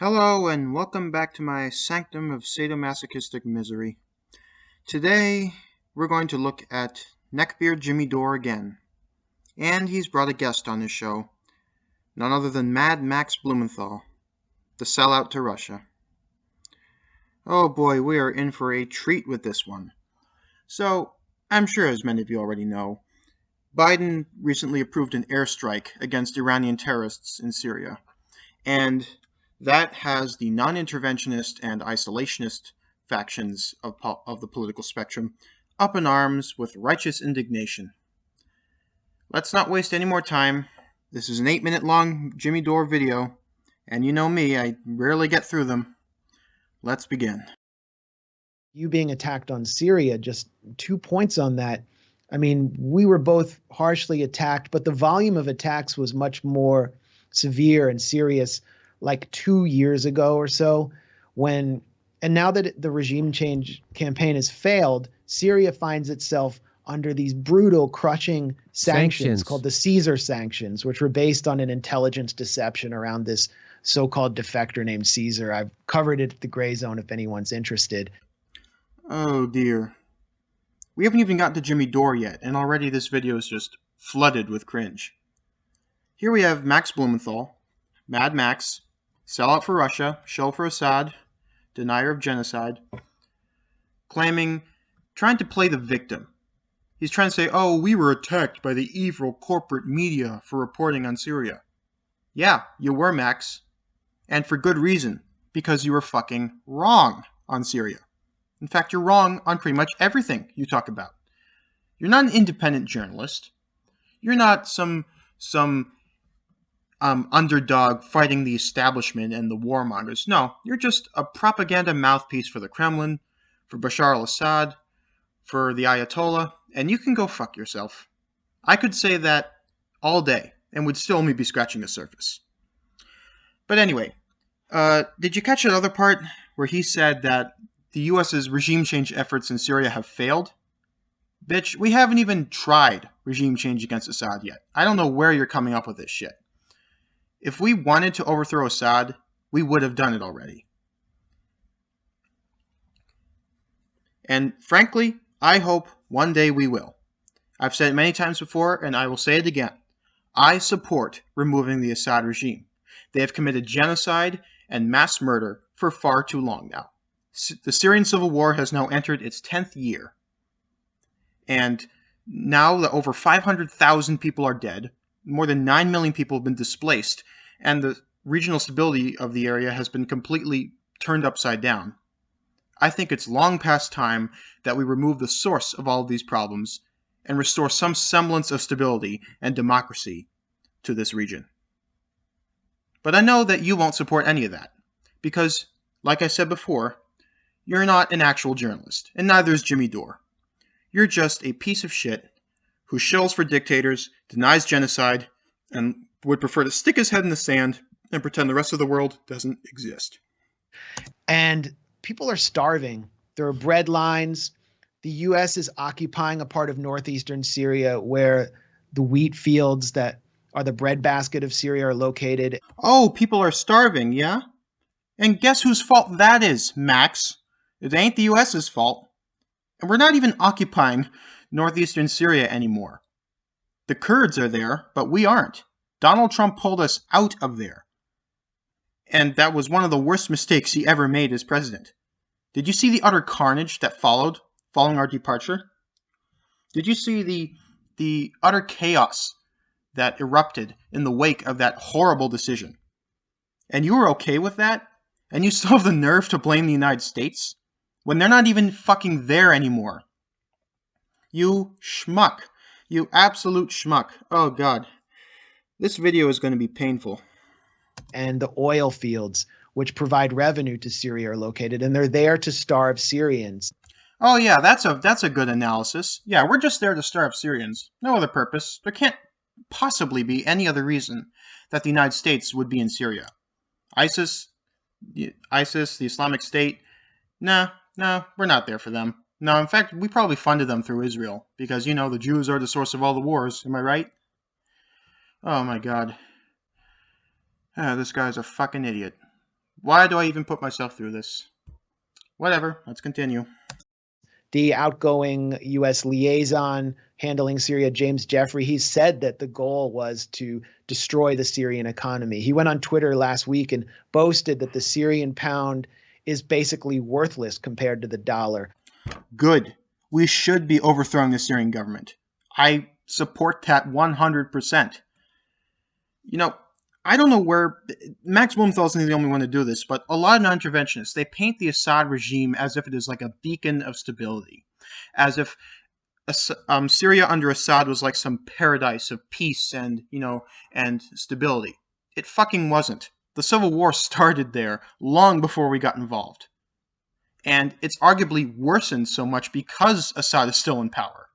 Hello and welcome back to my sanctum of sadomasochistic misery. Today we're going to look at Neckbeard Jimmy Dore again. And he's brought a guest on his show, none other than Mad Max Blumenthal, the sellout to Russia. Oh boy, we are in for a treat with this one. So, I'm sure as many of you already know, Biden recently approved an airstrike against Iranian terrorists in Syria. And that has the non-interventionist and isolationist factions of the political spectrum up in arms with righteous indignation. Let's not waste any more time. This is an 8-minute long Jimmy Dore video, and you know me, I rarely get through them. Let's begin. You being attacked on Syria, just 2 points on that. I mean, we were both harshly attacked, but the volume of attacks was much more severe and serious like 2 years ago or so and now that the regime change campaign has failed, Syria finds itself under these brutal, crushing sanctions called the Caesar sanctions, which were based on an intelligence deception around this so-called defector named Caesar. I've covered it at the Grayzone if anyone's interested. Oh dear. We haven't even gotten to Jimmy Dore yet, and already this video is just flooded with cringe. Here we have Max Blumenthal, Mad Max, sellout for Russia, shill for Assad, denier of genocide, trying to play the victim. He's trying to say, oh, we were attacked by the evil corporate media for reporting on Syria. Yeah, you were, Max. And for good reason, because you were fucking wrong on Syria. In fact, you're wrong on pretty much everything you talk about. You're not an independent journalist. You're not some underdog fighting the establishment and the warmongers. No, you're just a propaganda mouthpiece for the Kremlin, for Bashar al-Assad, for the Ayatollah, and you can go fuck yourself. I could say that all day and would still only be scratching the surface. But anyway, did you catch that other part where he said that the U.S.'s regime change efforts in Syria have failed? Bitch, we haven't even tried regime change against Assad yet. I don't know where you're coming up with this shit. If we wanted to overthrow Assad, we would have done it already. And frankly, I hope one day we will. I've said it many times before, and I will say it again. I support removing the Assad regime. They have committed genocide and mass murder for far too long now. The Syrian civil war has now entered its 10th year. And now that over 500,000 people are dead, more than 9 million people have been displaced, and the regional stability of the area has been completely turned upside down. I think it's long past time that we remove the source of all of these problems and restore some semblance of stability and democracy to this region. But I know that you won't support any of that, because, like I said before, you're not an actual journalist, and neither is Jimmy Dore. You're just a piece of shit who shills for dictators, denies genocide, and would prefer to stick his head in the sand and pretend the rest of the world doesn't exist. And people are starving. There are bread lines. The U.S. is occupying a part of northeastern Syria where the wheat fields that are the breadbasket of Syria are located. Oh, people are starving, yeah? And guess whose fault that is, Max? It ain't the U.S.'s fault. And we're not even occupying northeastern Syria anymore. The Kurds are there, but we aren't. Donald Trump pulled us out of there. And that was one of the worst mistakes he ever made as president. Did you see the utter carnage that following our departure? Did you see the utter chaos that erupted in the wake of that horrible decision? And you were okay with that? And you still have the nerve to blame the United States? When they're not even fucking there anymore. You schmuck. You absolute schmuck. Oh god. This video is going to be painful. And the oil fields, which provide revenue to Syria, are located, and they're there to starve Syrians. Oh yeah, that's a good analysis. Yeah, we're just there to starve Syrians. No other purpose. There can't possibly be any other reason that the United States would be in Syria. ISIS, the Islamic State, nah, we're not there for them. No, in fact, we probably funded them through Israel, because, you know, the Jews are the source of all the wars, am I right? Oh my god. This guy's a fucking idiot. Why do I even put myself through this? Whatever, let's continue. The outgoing U.S. liaison handling Syria, James Jeffrey, he said that the goal was to destroy the Syrian economy. He went on Twitter last week and boasted that the Syrian pound is basically worthless compared to the dollar. Good. We should be overthrowing the Syrian government. I support that 100%. You know, I don't know where Max Blumenthal isn't the only one to do this, but a lot of non-interventionists, they paint the Assad regime as if it is like a beacon of stability, as if Syria under Assad was like some paradise of peace and and stability. It fucking wasn't. The civil war started there long before we got involved, and it's arguably worsened so much because Assad is still in power.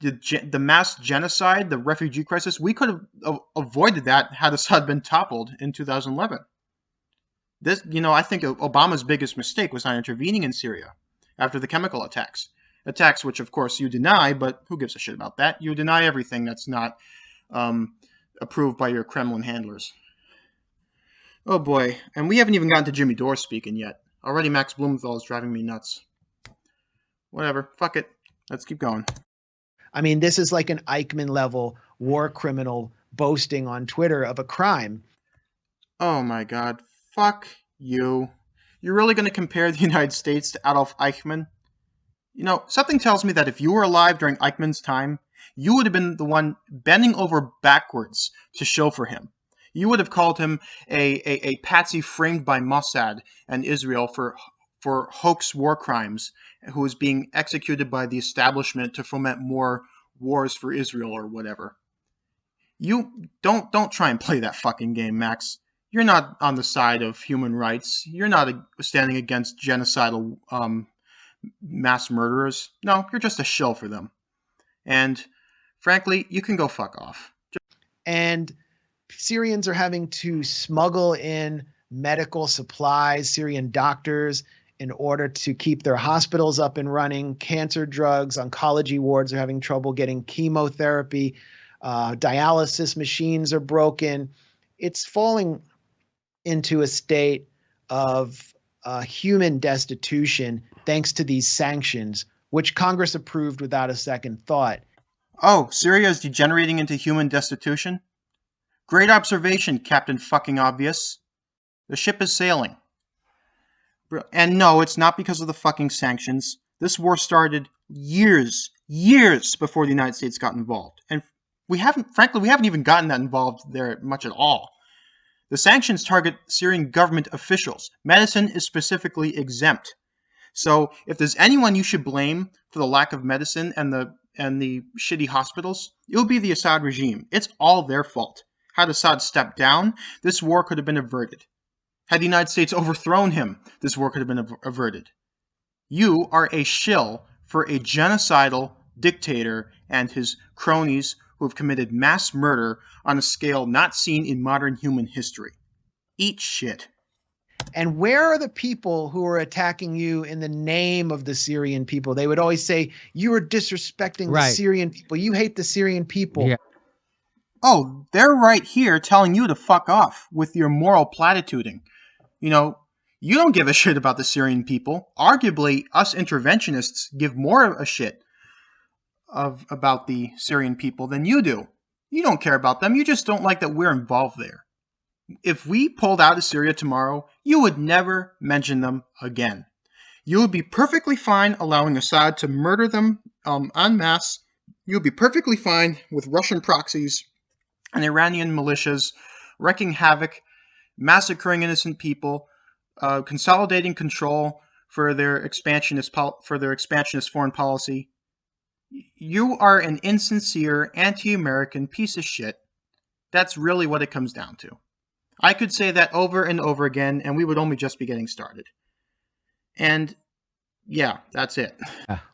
The mass genocide, the refugee crisis, we could have avoided that had Assad been toppled in 2011. I think Obama's biggest mistake was not intervening in Syria after the chemical attacks. Attacks which, of course, you deny, but who gives a shit about that? You deny everything that's not approved by your Kremlin handlers. Oh boy, and we haven't even gotten to Jimmy Dore speaking yet. Already Max Blumenthal is driving me nuts. Whatever, fuck it. Let's keep going. I mean, this is like an Eichmann level war criminal boasting on Twitter of a crime. Oh my god. Fuck you. You're really going to compare the United States to Adolf Eichmann? Something tells me that if you were alive during Eichmann's time, you would have been the one bending over backwards to show for him. You would have called him a patsy framed by Mossad and Israel for hoax war crimes, who was being executed by the establishment to foment more wars for Israel or whatever. You don't try and play that fucking game, Max. You're not on the side of human rights. You're not standing against genocidal mass murderers. No, you're just a shill for them. And frankly, you can go fuck off. And Syrians are having to smuggle in medical supplies, Syrian doctors, in order to keep their hospitals up and running. Cancer drugs, oncology wards are having trouble getting chemotherapy. Dialysis machines are broken. It's falling into a state of human destitution thanks to these sanctions, which Congress approved without a second thought. Oh, Syria is degenerating into human destitution? Great observation, Captain Fucking Obvious. The ship is sailing. And no, it's not because of the fucking sanctions. This war started years before the United States got involved. And we haven't even gotten that involved there much at all. The sanctions target Syrian government officials. Medicine is specifically exempt. So if there's anyone you should blame for the lack of medicine and the shitty hospitals, it will be the Assad regime. It's all their fault. Had Assad stepped down, this war could have been averted. Had the United States overthrown him, this war could have been averted. You are a shill for a genocidal dictator and his cronies who have committed mass murder on a scale not seen in modern human history. Eat shit. And where are the people who are attacking you in the name of the Syrian people? They would always say, you are disrespecting the Syrian people. You hate the Syrian people. Yeah. Oh, they're right here telling you to fuck off with your moral platituding. You don't give a shit about the Syrian people. Arguably, us interventionists give more of a shit about the Syrian people than you do. You don't care about them. You just don't like that we're involved there. If we pulled out of Syria tomorrow, you would never mention them again. You would be perfectly fine allowing Assad to murder them en masse. You would be perfectly fine with Russian proxies and Iranian militias wreaking havoc, massacring innocent people, consolidating control for their expansionist foreign policy. You are an insincere, anti-American piece of shit. That's really what it comes down to. I could say that over and over again, and we would only just be getting started. And yeah, that's it.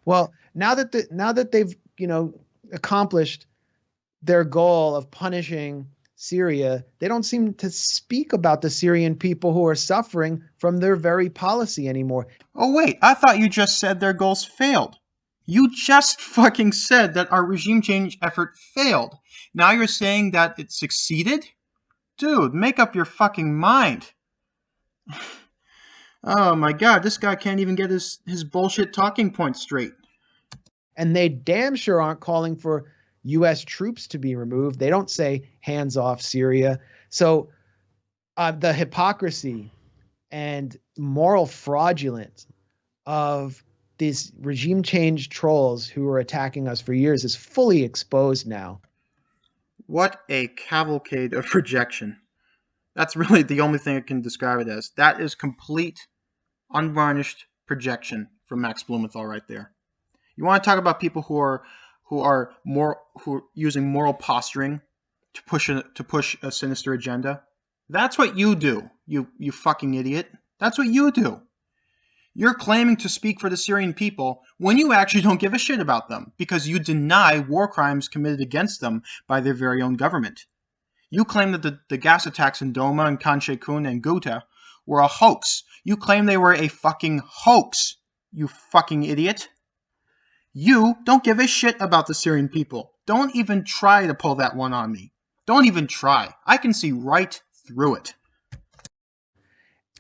Well, now that they've accomplished their goal of punishing Syria, they don't seem to speak about the Syrian people who are suffering from their very policy anymore. Oh wait, I thought you just said their goals failed. You just fucking said that our regime change effort failed. Now you're saying that it succeeded? Dude, make up your fucking mind. Oh my god, this guy can't even get his bullshit talking points straight. And they damn sure aren't calling for U.S. troops to be removed. They don't say hands off Syria. So the hypocrisy and moral fraudulence of these regime change trolls who are attacking us for years is fully exposed now. What a cavalcade of projection. That's really the only thing I can describe it as. That is complete, unvarnished projection from Max Blumenthal right there. You want to talk about people who are using moral posturing to push a sinister agenda? That's what you do, you fucking idiot. That's what you do. You're claiming to speak for the Syrian people when you actually don't give a shit about them because you deny war crimes committed against them by their very own government. You claim that the gas attacks in Doma and Khan Sheikhoun and Ghouta were a hoax. You claim they were a fucking hoax, you fucking idiot. You don't give a shit about the Syrian people. Don't even try to pull that one on me. Don't even try. I can see right through it.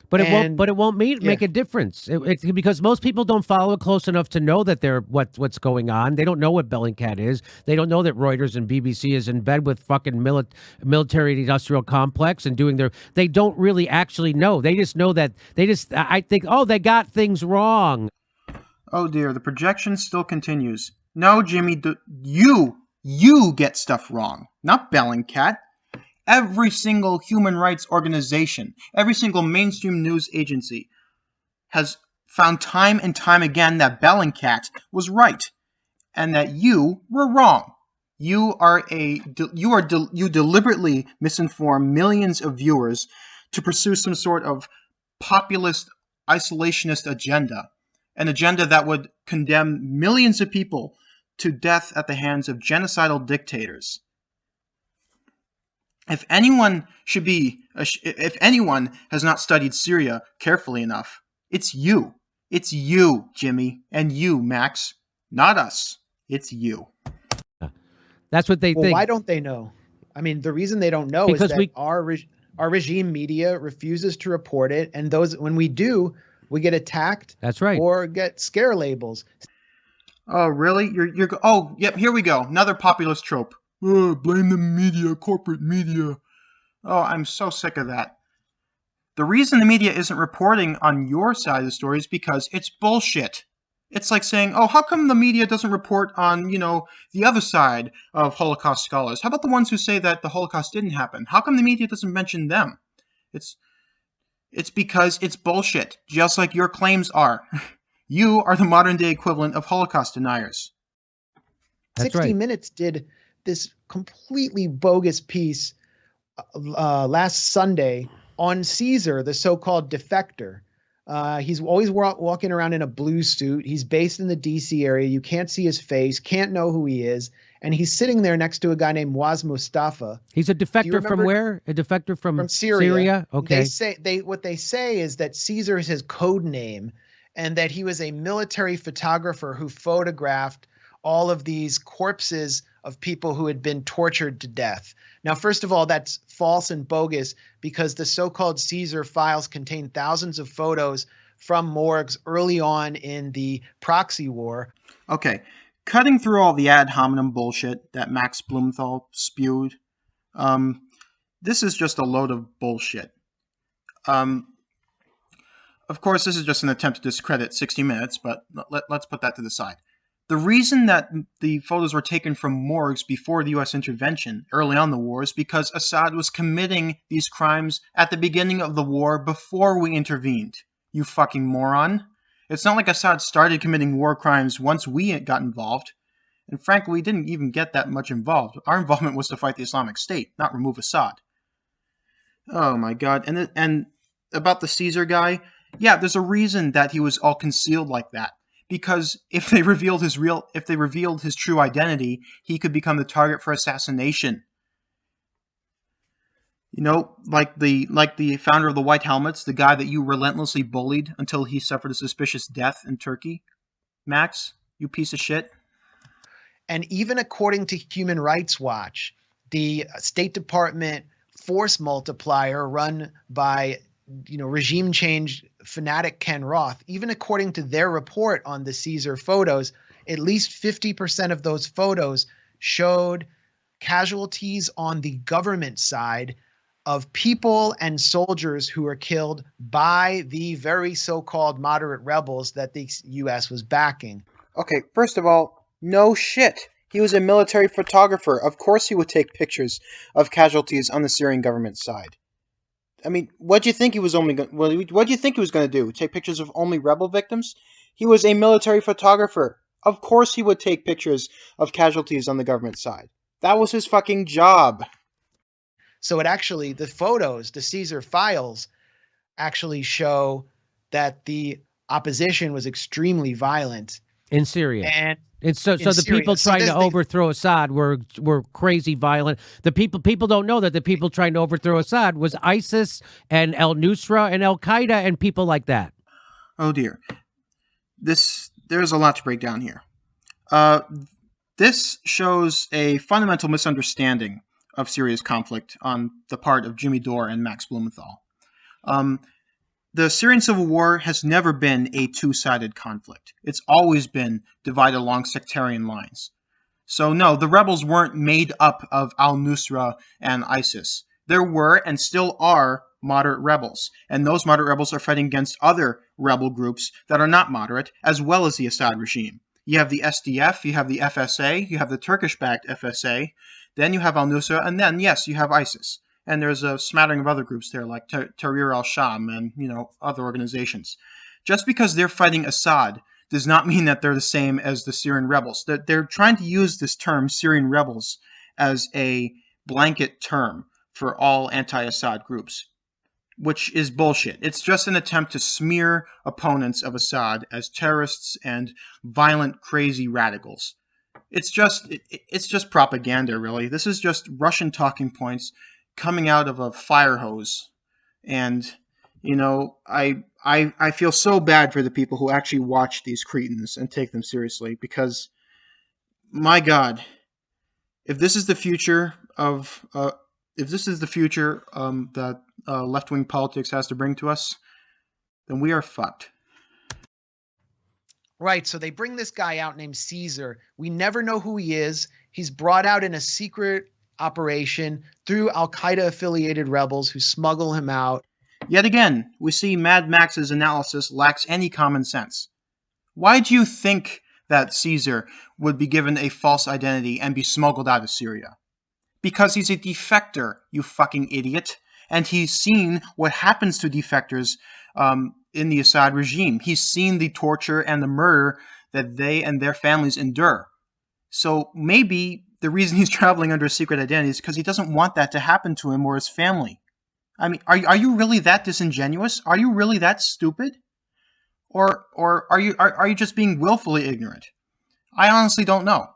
But it won't make a difference. It's because most people don't follow it close enough to know that what's going on. They don't know what Bellingcat is. They don't know that Reuters and BBC is in bed with fucking military industrial complex and doing their. They don't really actually know. They just know that I think, oh, they got things wrong. Oh dear, the projection still continues. No, Jimmy, you get stuff wrong, not Bellingcat. Every single human rights organization, every single mainstream news agency has found time and time again that Bellingcat was right and that you were wrong. You deliberately misinform millions of viewers to pursue some sort of populist isolationist agenda, an agenda that would condemn millions of people to death at the hands of genocidal dictators. If anyone has not studied Syria carefully enough, it's you. It's you, Jimmy, and you, Max. Not us. It's you. That's what they think. Why don't they know? I mean, the reason they don't know is that our regime media refuses to report it, and when we do, we get attacked. That's right. Or get scare labels. Oh, really? Oh, yep, here we go. Another populist trope. Blame the media, corporate media. Oh, I'm so sick of that. The reason the media isn't reporting on your side of the story is because it's bullshit. It's like saying, oh, how come the media doesn't report on, the other side of Holocaust scholars? How about the ones who say that the Holocaust didn't happen? How come the media doesn't mention them? It's because it's bullshit, just like your claims are. You are the modern-day equivalent of Holocaust deniers. That's 60 right. Minutes did this completely bogus piece last Sunday on Caesar, the so-called defector. He's always walking around in a blue suit. He's based in the D.C. area. You can't see his face, can't know who he is. And he's sitting there next to a guy named Waz Mustafa. He's a defector from where? A defector from Syria. Okay. What they say is that Caesar is his code name and that he was a military photographer who photographed all of these corpses of people who had been tortured to death. Now, first of all, that's false and bogus because the so-called Caesar files contain thousands of photos from morgues early on in the proxy war. Okay, cutting through all the ad hominem bullshit that Max Blumenthal spewed, this is just a load of bullshit. Of course, this is just an attempt to discredit 60 Minutes, but let's put that to the side. The reason that the photos were taken from morgues before the U.S. intervention early on in the war is because Assad was committing these crimes at the beginning of the war before we intervened. You fucking moron. It's not like Assad started committing war crimes once we got involved. And frankly, we didn't even get that much involved. Our involvement was to fight the Islamic State, not remove Assad. Oh my god. And about the Caesar guy, yeah, there's a reason that he was all concealed like that. Because if they revealed his true identity, he could become the target for assassination. Like the founder of the White Helmets, the guy that you relentlessly bullied until he suffered a suspicious death in Turkey. Max, you piece of shit. And even according to Human Rights Watch, the State Department force multiplier run by regime change fanatic Ken Roth, even according to their report on the Caesar photos, at least 50% of those photos showed casualties on the government side of people and soldiers who were killed by the very so-called moderate rebels that the U.S. was backing. Okay, first of all, no shit. He was a military photographer. Of course he would take pictures of casualties on the Syrian government side. I mean, what do you think he was going to do? Take pictures of only rebel victims? He was a military photographer. Of course he would take pictures of casualties on the government side. That was his fucking job. So the photos, the Caesar files, actually show that the opposition was extremely violent in Syria. And so the people trying to overthrow Assad were crazy violent. The people don't know that the people trying to overthrow Assad was ISIS and al-Nusra and al-Qaeda and people like that. Oh dear. There's a lot to break down here. This shows a fundamental misunderstanding of Syria's conflict on the part of Jimmy Dore and Max Blumenthal. The Syrian civil war has never been a two-sided conflict. It's always been divided along sectarian lines. So no, the rebels weren't made up of al-Nusra and ISIS. There were and still are moderate rebels, and those moderate rebels are fighting against other rebel groups that are not moderate, as well as the Assad regime. You have the SDF, you have the FSA, you have the Turkish-backed FSA, then you have al-Nusra, and then, yes, you have ISIS. And there's a smattering of other groups there, like Tahrir al-Sham and, other organizations. Just because they're fighting Assad does not mean that they're the same as the Syrian rebels. They're trying to use this term, Syrian rebels, as a blanket term for all anti-Assad groups, which is bullshit. It's just an attempt to smear opponents of Assad as terrorists and violent, crazy radicals. It's just propaganda, really. This is just Russian talking points coming out of a fire hose. And, I feel so bad for the people who actually watch these cretins and take them seriously, because, my God, if this is the future that left-wing politics has to bring to us, then we are fucked. Right, so they bring this guy out named Caesar. We never know who he is. He's brought out in a secret operation through al-Qaeda-affiliated rebels who smuggle him out. Yet again, we see Mad Max's analysis lacks any common sense. Why do you think that Caesar would be given a false identity and be smuggled out of Syria? Because he's a defector, you fucking idiot. And he's seen what happens to defectors in the Assad regime. He's seen the torture and the murder that they and their families endure. So maybe the reason he's traveling under a secret identity is because he doesn't want that to happen to him or his family. I mean, are you really that disingenuous? Are you really that stupid? Or are you just being willfully ignorant? I honestly don't know.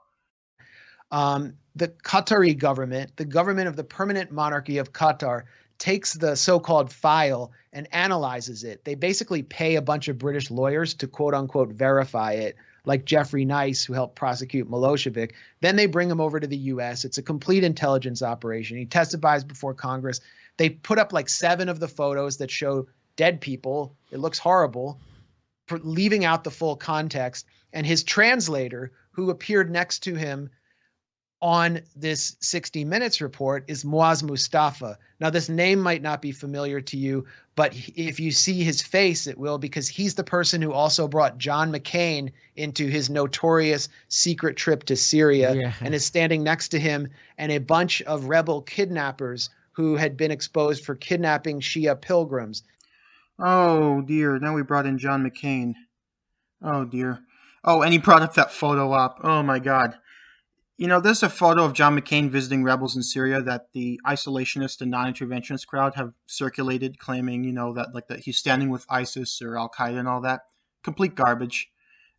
The Qatari government, the government of the permanent monarchy of Qatar, takes the so-called file and analyzes it. They basically pay a bunch of British lawyers to quote-unquote verify it, like Jeffrey Nice, who helped prosecute Milosevic. Then they bring him over to the U.S. It's a complete intelligence operation. He testifies before Congress. They put up like 7 of the photos that show dead people. It looks horrible, leaving out the full context. And his translator, who appeared next to him on this 60 Minutes report, is Muaz Mustafa. Now, this name might not be familiar to you, but if you see his face, it will, because he's the person who also brought John McCain into his notorious secret trip to Syria, and is standing next to him and a bunch of rebel kidnappers who had been exposed for kidnapping Shia pilgrims. Oh, dear. Now we brought in John McCain. Oh, dear. Oh, and he brought up that photo op. Oh, my God. There's a photo of John McCain visiting rebels in Syria that the isolationist and non-interventionist crowd have circulated, claiming, that he's standing with ISIS or Al-Qaeda and all that. Complete garbage.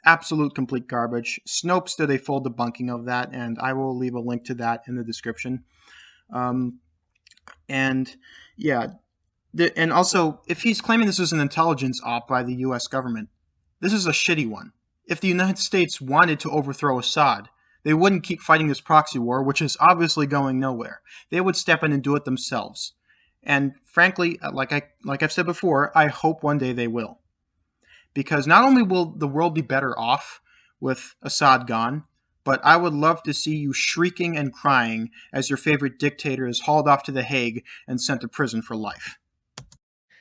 Absolute complete garbage. Snopes did a full debunking of that, and I will leave a link to that in the description. And also, if he's claiming this is an intelligence op by the U.S. government, this is a shitty one. If the United States wanted to overthrow Assad, they wouldn't keep fighting this proxy war, which is obviously going nowhere. They would step in and do it themselves. And frankly, like I've said before, I hope one day they will. Because not only will the world be better off with Assad gone, but I would love to see you shrieking and crying as your favorite dictator is hauled off to The Hague and sent to prison for life.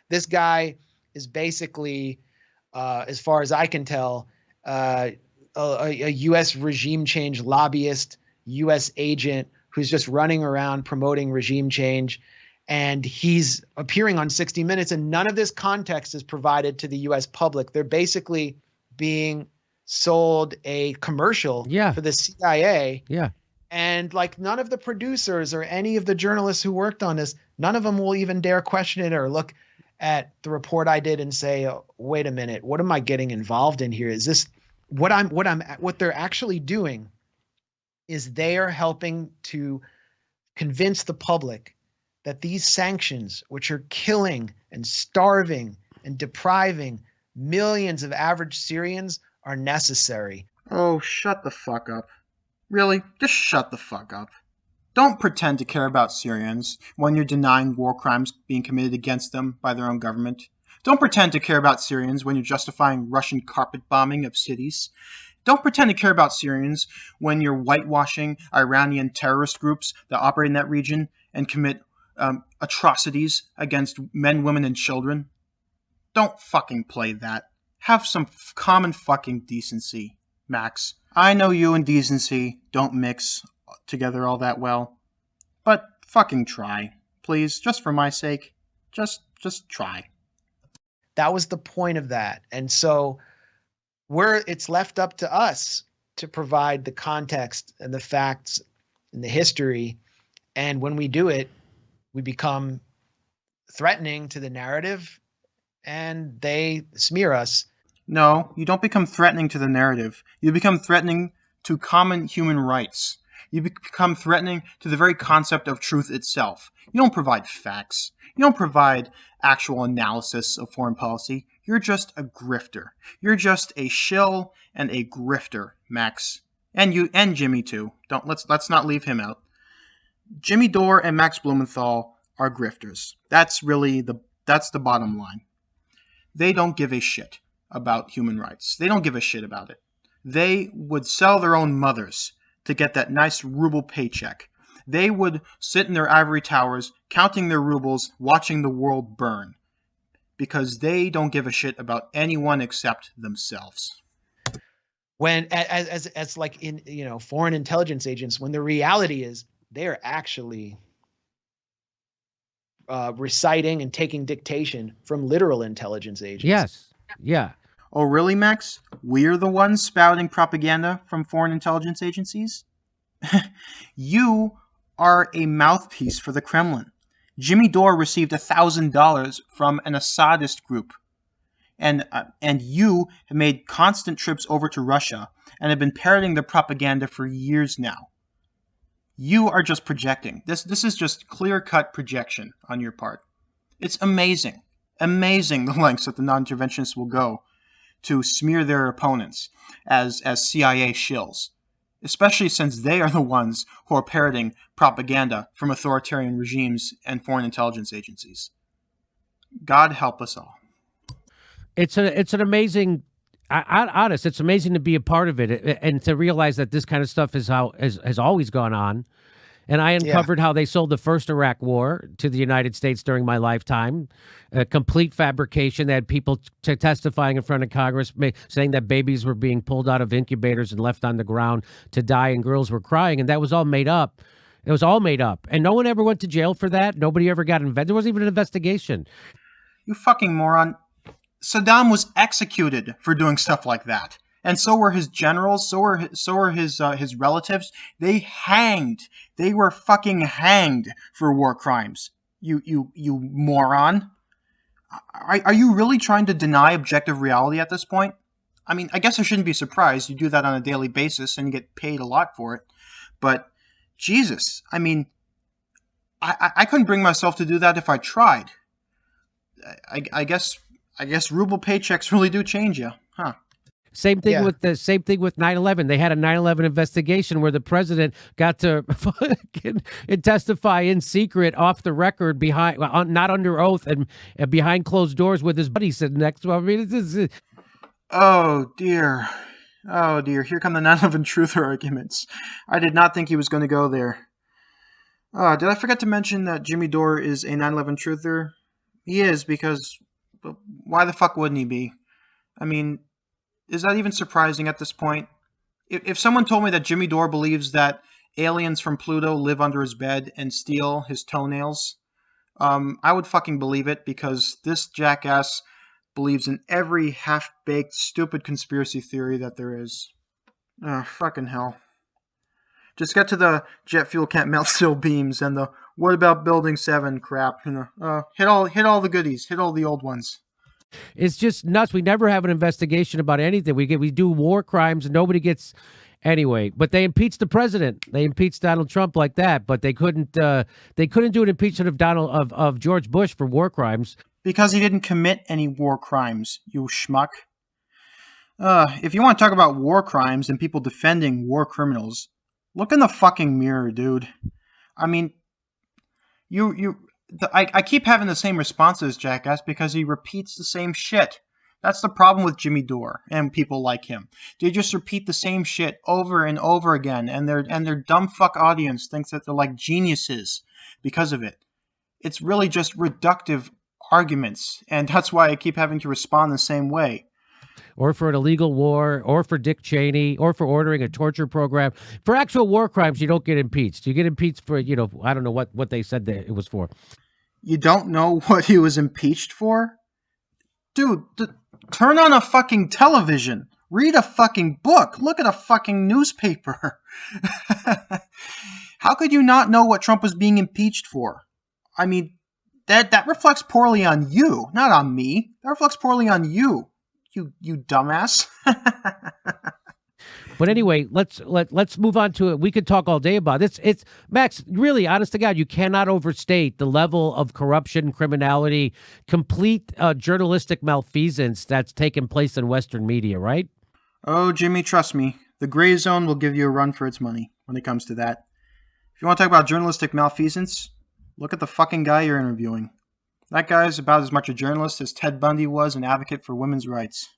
This guy is basically, as far as I can tell, a U.S. regime change lobbyist, U.S. agent who's just running around promoting regime change. And he's appearing on 60 Minutes, and none of this context is provided to the U.S. public. They're basically being sold a commercial for the CIA. Yeah. And like none of the producers or any of the journalists who worked on this, none of them will even dare question it or look at the report I did and say, oh, wait a minute, what am I getting involved in here? Is this what they're actually doing is they are helping to convince the public that these sanctions, which are killing and starving and depriving millions of average Syrians, are necessary. Oh, shut the fuck up. Really? Just shut the fuck up. Don't pretend to care about Syrians when you're denying war crimes being committed against them by their own government. Don't pretend to care about Syrians when you're justifying Russian carpet bombing of cities. Don't pretend to care about Syrians when you're whitewashing Iranian terrorist groups that operate in that region and commit atrocities against men, women, and children. Don't fucking play that. Have some common fucking decency, Max. I know you and decency don't mix together all that well, but fucking try. Please, just for my sake. Just try. That was the point of that. And so it's left up to us to provide the context and the facts and the history. And when we do it, we become threatening to the narrative and they smear us. No, you don't become threatening to the narrative. You become threatening to common human rights. You become threatening to the very concept of truth itself. You don't provide facts. You don't provide actual analysis of foreign policy. You're just a grifter. You're just a shill and a grifter, Max. And you and Jimmy too. Let's not leave him out. Jimmy Dore and Max Blumenthal are grifters. That's the bottom line. They don't give a shit about human rights. They don't give a shit about it. They would sell their own mothers to get that nice ruble paycheck. They would sit in their ivory towers, counting their rubles, watching the world burn. Because they don't give a shit about anyone except themselves. When, as like in, foreign intelligence agents, when the reality is they are actually reciting and taking dictation from literal intelligence agents. Yes. Yeah. Oh, really, Max? We're the ones spouting propaganda from foreign intelligence agencies? You are a mouthpiece for the Kremlin. Jimmy Dore received $1,000 from an Assadist group. And you have made constant trips over to Russia and have been parroting their propaganda for years now. You are just projecting. This is just clear-cut projection on your part. It's amazing the lengths that the non-interventionists will go to smear their opponents as CIA shills, especially since they are the ones who are parroting propaganda from authoritarian regimes and foreign intelligence agencies. God help us all. It's an amazing, honest. It's amazing to be a part of it and to realize that this kind of stuff has always gone on. And I uncovered how they sold the first Iraq war to the United States during my lifetime. A complete fabrication. They had people testifying in front of Congress saying that babies were being pulled out of incubators and left on the ground to die and girls were crying. And that was all made up. It was all made up. And no one ever went to jail for that. Nobody ever got investigated. There wasn't even an investigation. You fucking moron. Saddam was executed for doing stuff like that. And so were his generals, so were his relatives. They hanged. They were fucking hanged for war crimes. You moron. Are you really trying to deny objective reality at this point? I mean, I guess I shouldn't be surprised. You do that on a daily basis and you get paid a lot for it. But Jesus, I mean, I couldn't bring myself to do that if I tried. I guess ruble paychecks really do change you, huh? Same thing with 9/11. They had a 9/11 investigation where the president got to fucking testify in secret, off the record, behind, not under oath, and behind closed doors with his buddy sitting next to him. I mean, oh dear, here come the 9/11 truther arguments. I did not think he was going to go there. Did I forget to mention that Jimmy Dore is a 9/11 truther? He is, because why the fuck wouldn't he be? I mean, is that even surprising at this point? If someone told me that Jimmy Dore believes that aliens from Pluto live under his bed and steal his toenails, I would fucking believe it, because this jackass believes in every half-baked, stupid conspiracy theory that there is. Fucking hell. Just get to the jet fuel can't melt steel beams and the what about Building 7 crap. Hit all the goodies. Hit all the old ones. It's just nuts. We never have an investigation about anything. We do war crimes and nobody gets anyway. But they impeached the president. They impeached Donald Trump like that. But they couldn't do an impeachment of George Bush for war crimes because he didn't commit any war crimes. You schmuck. If you want to talk about war crimes and people defending war criminals, look in the fucking mirror, dude. I mean, I keep having the same responses, jackass, because he repeats the same shit. That's the problem with Jimmy Dore and people like him. They just repeat the same shit over and over again, and their dumb fuck audience thinks that they're like geniuses because of it. It's really just reductive arguments, and that's why I keep having to respond the same way. Or for an illegal war, or for Dick Cheney, or for ordering a torture program. For actual war crimes, you don't get impeached. You get impeached for, I don't know what they said that it was for. You don't know what he was impeached for? Dude, turn on a fucking television. Read a fucking book. Look at a fucking newspaper. How could you not know what Trump was being impeached for? I mean, that reflects poorly on you, not on me. That reflects poorly on you. You dumbass. But anyway, let's move on to it. We could talk all day about it. It's Max, really, honest to God, you cannot overstate the level of corruption, criminality, complete journalistic malfeasance that's taken place in Western media, right? Oh, Jimmy, trust me. The Grayzone will give you a run for its money when it comes to that. If you want to talk about journalistic malfeasance, look at the fucking guy you're interviewing. That guy is about as much a journalist as Ted Bundy was an advocate for women's rights.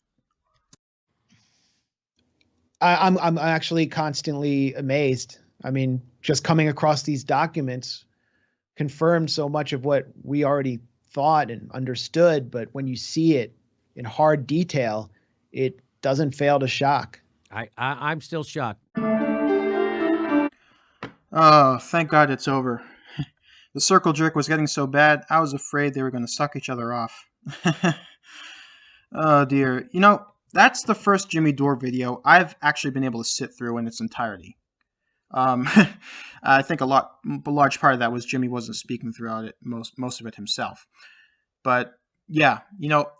I'm actually constantly amazed. I mean, just coming across these documents confirmed so much of what we already thought and understood, but when you see it in hard detail, it doesn't fail to shock. I'm still shocked. Oh, thank God it's over. The Circlejerk was getting so bad, I was afraid they were going to suck each other off. Oh dear. That's the first Jimmy Dore video I've actually been able to sit through in its entirety. I think a large part of that was Jimmy wasn't speaking throughout it, most of it himself. But yeah,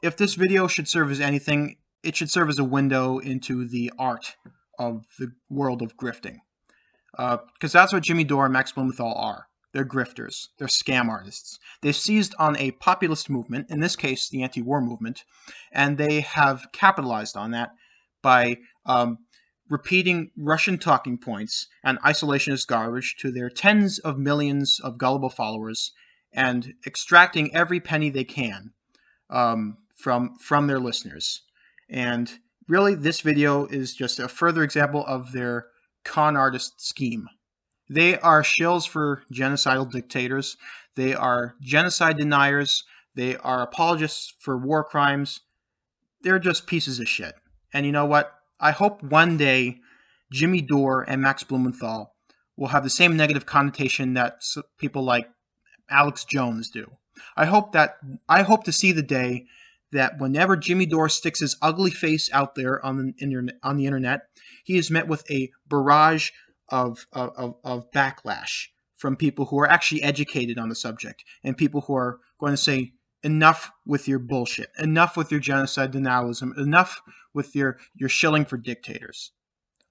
if this video should serve as anything, it should serve as a window into the art of the world of grifting. Because that's what Jimmy Dore and Max Blumenthal are. They're grifters. They're scam artists. They've seized on a populist movement, in this case, the anti-war movement, and they have capitalized on that by repeating Russian talking points and isolationist garbage to their tens of millions of gullible followers and extracting every penny they can from their listeners. And really, this video is just a further example of their con artist scheme. They are shills for genocidal dictators. They are genocide deniers. They are apologists for war crimes. They're just pieces of shit. And you know what? I hope one day Jimmy Dore and Max Blumenthal will have the same negative connotation that people like Alex Jones do. I hope to see the day that whenever Jimmy Dore sticks his ugly face out there on the internet, he is met with a barrage of backlash from people who are actually educated on the subject and people who are going to say, enough with your bullshit, enough with your genocide denialism, enough with your shilling for dictators.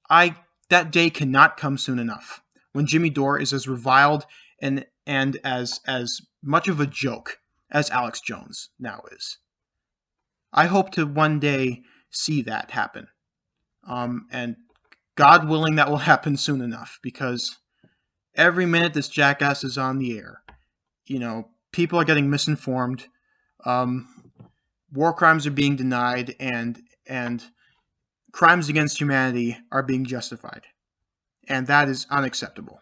That day cannot come soon enough when Jimmy Dore is as reviled and as much of a joke as Alex Jones now is. I hope to one day see that happen. And God willing, that will happen soon enough, because every minute this jackass is on the air, people are getting misinformed. War crimes are being denied, and crimes against humanity are being justified. And that is unacceptable.